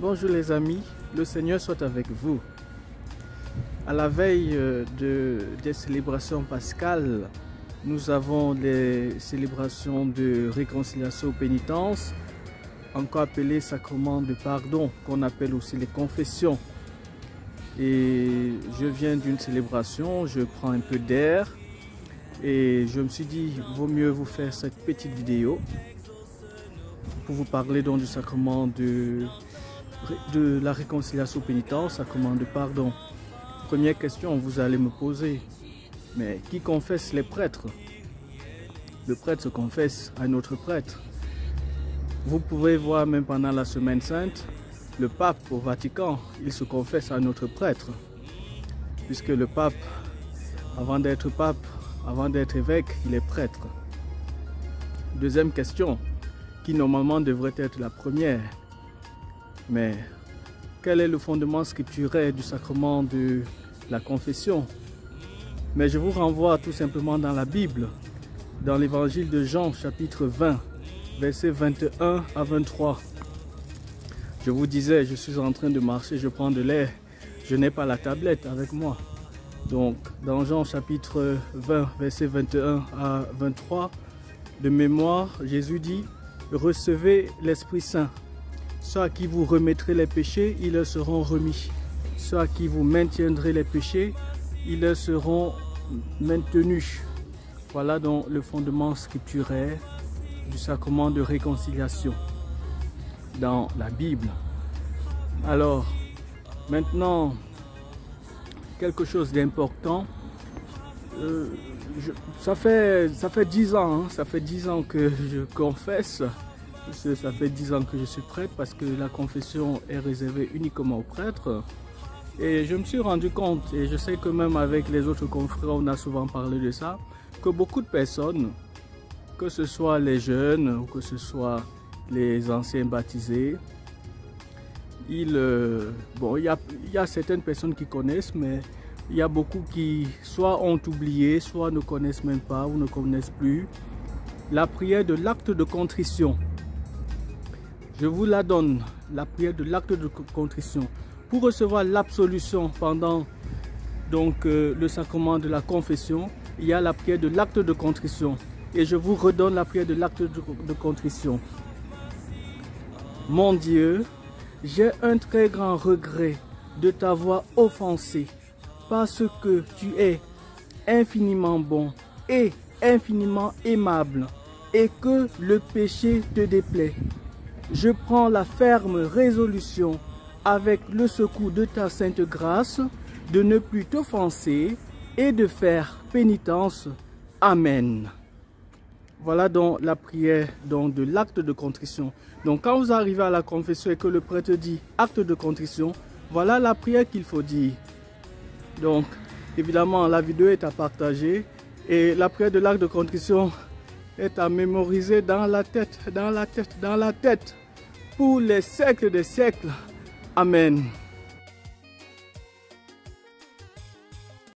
Bonjour les amis, le Seigneur soit avec vous. À la veille des célébrations pascales, nous avons les célébrations de réconciliation pénitence, encore appelé sacrement de pardon, qu'on appelle aussi les confessions. Et je viens d'une célébration, je prends un peu d'air et je me suis dit, vaut mieux vous faire cette petite vidéo pour vous parler donc du sacrement de la réconciliation pénitence, sacrement de pardon. Première question, vous allez me poser, mais qui confesse les prêtres? Le prêtre se confesse à un autre prêtre. Vous pouvez voir même pendant la semaine sainte, le pape au Vatican, il se confesse à un autre prêtre. Puisque le pape, avant d'être pape, avant d'être évêque, il est prêtre. Deuxième question, qui normalement devrait être la première. Mais quel est le fondement scripturaire du sacrement de la confession? Mais je vous renvoie tout simplement dans la Bible, dans l'évangile de Jean, chapitre 20, versets 21 à 23. Je vous disais, je suis en train de marcher, je prends de l'air, je n'ai pas la tablette avec moi. Donc, dans Jean, chapitre 20, versets 21 à 23, de mémoire, Jésus dit, « Recevez l'Esprit Saint. Ceux à qui vous remettrez les péchés, ils leur seront remis. Ceux à qui vous maintiendrez les péchés, ils leur seront maintenus. » Voilà donc le fondement scripturaire du sacrement de réconciliation dans la Bible. Alors, maintenant, quelque chose d'important. Ça fait 10 ans, ça fait 10 ans que je confesse. Ça fait 10 ans que je suis prêtre parce que la confession est réservée uniquement aux prêtres. Et je me suis rendu compte, et je sais que même avec les autres confrères, on a souvent parlé de ça, que beaucoup de personnes, que ce soit les jeunes ou que ce soit les anciens baptisés, il y a certaines personnes qui connaissent, mais il y a beaucoup qui soit ont oublié, soit ne connaissent même pas ou ne connaissent plus la prière de l'acte de contrition. Je vous la donne, la prière de l'acte de contrition. Pour recevoir l'absolution pendant le sacrement de la confession, il y a la prière de l'acte de contrition. Et je vous redonne la prière de l'acte de contrition. Mon Dieu, j'ai un très grand regret de t'avoir offensé parce que tu es infiniment bon et infiniment aimable et que le péché te déplaît. Je prends la ferme résolution, avec le secours de ta sainte grâce, de ne plus t'offenser et de faire pénitence. Amen. Voilà donc la prière de l'acte de contrition. Donc quand vous arrivez à la confession et que le prêtre dit acte de contrition, voilà la prière qu'il faut dire. Donc évidemment la vidéo est à partager et la prière de l'acte de contrition est à mémoriser dans la tête, pour les siècles des siècles. Amen.